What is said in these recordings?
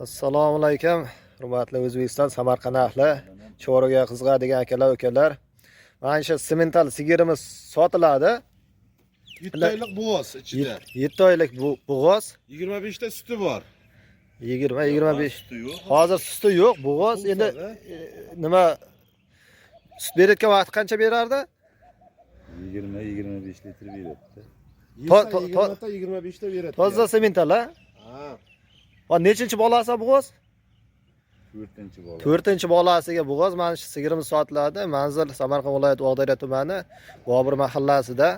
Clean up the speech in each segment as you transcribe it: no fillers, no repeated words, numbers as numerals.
Assalomu alaykum. Hurmatli O'zbekiston Samarqand ahli, cho'riga qizg'adigan akalar, ukalar. Mana shu semental sigirimiz sotiladi. 7 oylik bo'g'oz ichida. 7 oylik bo'g'oz. 25 ta suti bor. 20-25. Hozir suti yo'q, bo'g'oz. Endi nima sut berayotgan vaqt qancha berardi? 20-25 litr beradi. 20 ta 25 ta beradi. Toza semental ha? Ha. Va nechinchi bolasi bo'g'oz? 4-bola. 4-bolasiga bo'g'oz. Mana shu sigirimiz sotiladi. Manzil Samarqand viloyati Og'dariyo tumani Bobur mahallasida.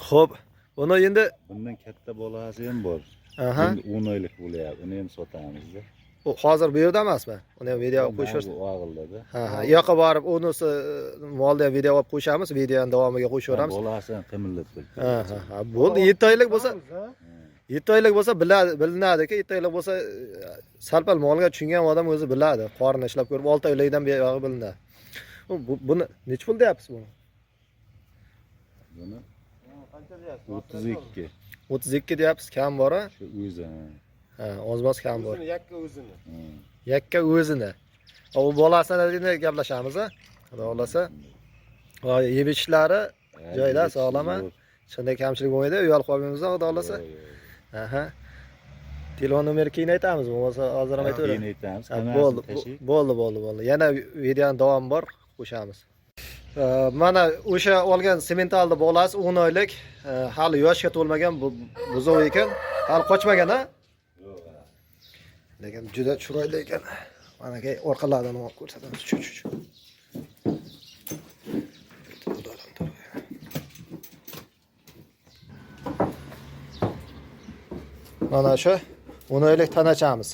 Xo'p, buni endi Bundan katta bolasi ham bor. aha. Endi 10 oylik bo'lyapti. Uni ham sotamiz-da. Bu hozir bu yerda emasmi? Uni ham video olib qo'yishimiz. Bu og'ilda-da. Ha, u yoqqa borib unisi molda ham video olib qo'yishamiz, videoning davomiga qo'shaveramiz. Bolasi ham qimillab turibdi. Ha. Bo'ldi, 7 oylik bo'lsa, 7 oylik bo'lsa bilinadi-ku, 7 oylik bo'lsa salpal molga tushungan odam o'zi biladi. Qorini ishlab ko'rib 6 oylikdan buyog'i bilinadi. Buni necha pul deyapsiz buni? Buni 32. 32 deyapsiz, kam bor-a? Shu o'zi. Ha, ozmoz kam bor. Yakka o'zini. Yakka o'zini. U bolasini endi gaplashamiz, ha? Xudo xolasa. Voy, yeb ichishlari joyda, sog'lom-a? Shunday kamchilik bo'lmaydi, uyal qolmaymiz, xudo xolasa. Aha. Telefon nomerini keyin aytamizmi? Bo'lmasa hozir ham aytaveramiz. Keyin aytamiz. Bo'ldi. Yana videoning davomi bor, qo'shamiz. Mana o'sha olgan sementalni bolasi 10 oylik, hali yoshga to'lmagan buzoq ekan, hali qochmagan ha? Yo'q. Lekin juda chiroyli ekan. Mana kay orqalaridan olib ko'rsatamiz. Mana shu 10 oylik tanachamiz.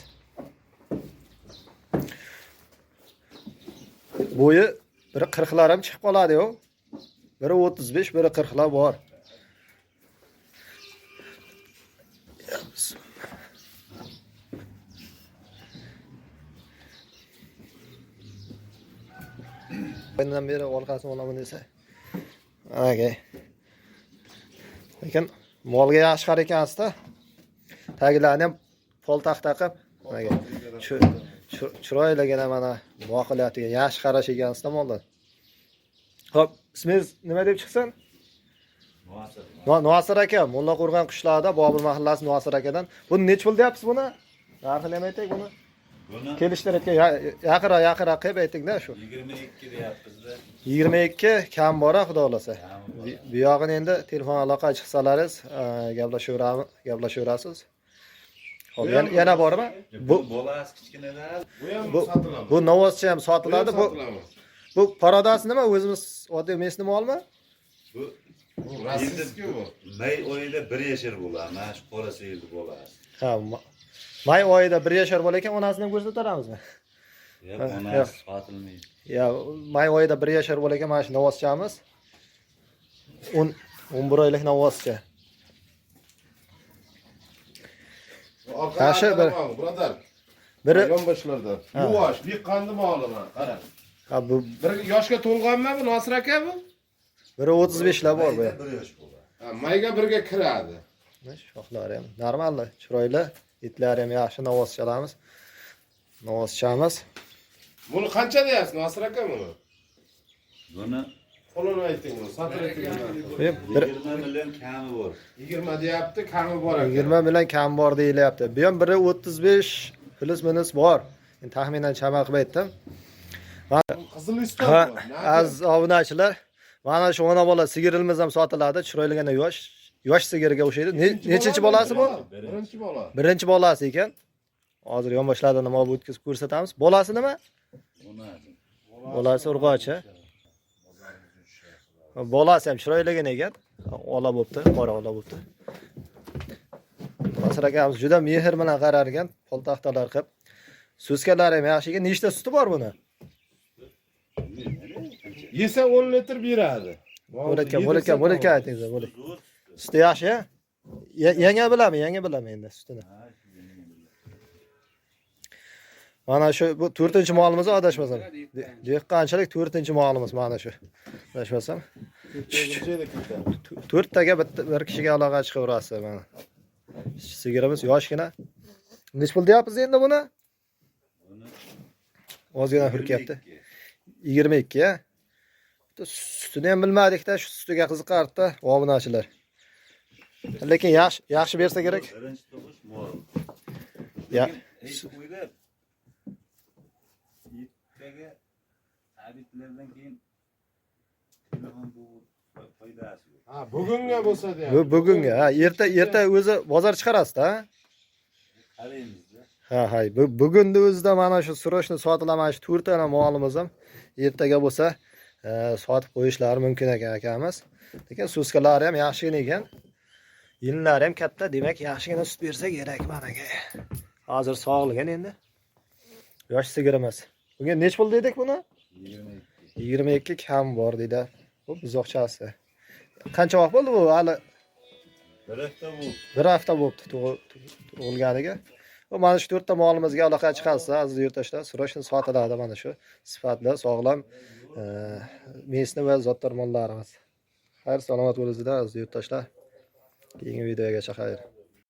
Bo'yi biri 40lar ham chiqib qoladi-yu. Biri 35, biri 40lar bor. Bundan beri orqasini olaman desa. Okay. Lekin molga yaxshi qar ekansiz-da. Taglarini ham poltax taqib, chiroyligina mana boqilyapti. Yaxshi qarash ekansiz-da moldan. Xo'p, ismingiz nima deb chiqsin? Nosir aka, Mulla Qo'rg'on qishloqida Bobur mahallasi Nosir akadan. Buni nech pul deyapsiz buni? Narxini ham ayting buni. Buni Kelishtirib yaqinroq qilib ayting-da shu. 22 deyapmiz-da. 22 kam bor, xudo xolasa. Bu yog'ini endi telefon aloqa chiqsalaringiz gaplashaverasiz. Xo'p, yana bormi? Bu bolasi kichkinalar. Bu ham sotiladi. Bu novoschi ham sotiladi. Bu parodasi nima? O'zimiz oddiy mesni molmi? Bu Rossiyskiy bu. may oyida 1 yashar bo'ladi. Mana shu qora seyildi bolasi. Ha, may oyida 1 yashar bo'lar ekan, onasini ham ko'rsataramizmi? Yo'q, onasi sotilmaydi. Ya, may oyida 1 yashar bo'lar ekan, mana shu novoschamiz. 11 oylik novoschi. Tashi bir birodar. biri Yonboshlarda. Yuvosh, yiqqanni molimi? Qara. ha bu Bir yoshga to'lganmi bu Nosir aka bu? biri 35 lar bor bu. 1 yosh bo'ladi. Ha, mayga birga kiradi. Shoxlari ham normal, chiroyli, itlari ham yaxshi, novoschalarimiz. Novoschamiz. Buni qancha deyapsiz Nosir aka buni? Buni Qo'lini ayting buni, sotiladi. 20 million kami bor. 20 deyapti, kami bor ekan. 20 bilan kam bor deyilyapti. Bu ham biri 35 plus minus bor. Men taxminan chama qilib aytdim. Qizil listo Ha, bu. az obunachilar. Mana shu ona bola sigirimiz ham sotiladi, chiroyligina yosh sigirga o'xshaydi. Nechinchi bolasi bu? Birinchi bola. Birinchi bolasi ekan. Hozir yonboshlardan nima bo'lib o'tkazib ko'rsatamiz. Bolasi nima? Bolasi urg'ochi. Bolasi ham chiroyligina ekan. Ola bo'pti, qora ola bo'pti. Nosir akamiz juda mehr bilan qarar ekan, poltaxtalar qilib. Suskalari ham yaxshi ekan. Nechta suti bor buni? Yesa 10 litr beradi. Bo'laka aytingiz, bo'lik. Suti yaxshi, ya? Yangi bilaman endi sutini. Mana shu bu 4-molimiz adashmasam. Dehqonchilik 4-molimiz mana shu. Adashmasam. 4taga bir kishiga aloqa chiqaverasiz mana. Sigirimiz yoshgina. Nech pul deyapmiz endi buni? Buni Ozgina hurkapti. 22 ya. Sutini ham bilmadik-da, shu sutiga qiziqardi-da, obunachilar. Lekin yaxshi bersa kerak. Birinchi tug'ish mol. Ya. Hech qo'yib ertaga abitlardan keyin telefon bu foydasi yo'q. Ha, bugunga bo'lsa deyapti. Bu bugunga, ha, erta o'zi bozor chiqarasiz-da. Qaraymiz-da. Ha, bugunni o'zida mana shu srochni sotilaman shu 4 ta molimiz ham ertaga bo'lsa sotib qo'yishlari mumkin ekan akamiz. Lekin suskalari ham yaxshigina ekan. Yinlari ham katta, demak yaxshigina sut bersa kerak managa. Hozir sog'ligan endi. Yosh sigir emas. Bunga nech pul dedik buni? 22. 22 kam bor deydi. Bu buzoqchasi. Qancha vaqt bo'ldi bu? Hali Bir hafta bu. 1 hafta bo'libdi tug'ilganiga. Bu mana shu 4 ta molimizga aloqa chiqarsa, aziz yurtdoshlar, srochni sotiladi mana shu sifatli, sog'lom mesni va zotdor mollarimiz. Xayr, salomat bo'lingizlar aziz yurtdoshlar. Keyingi videogacha xayr.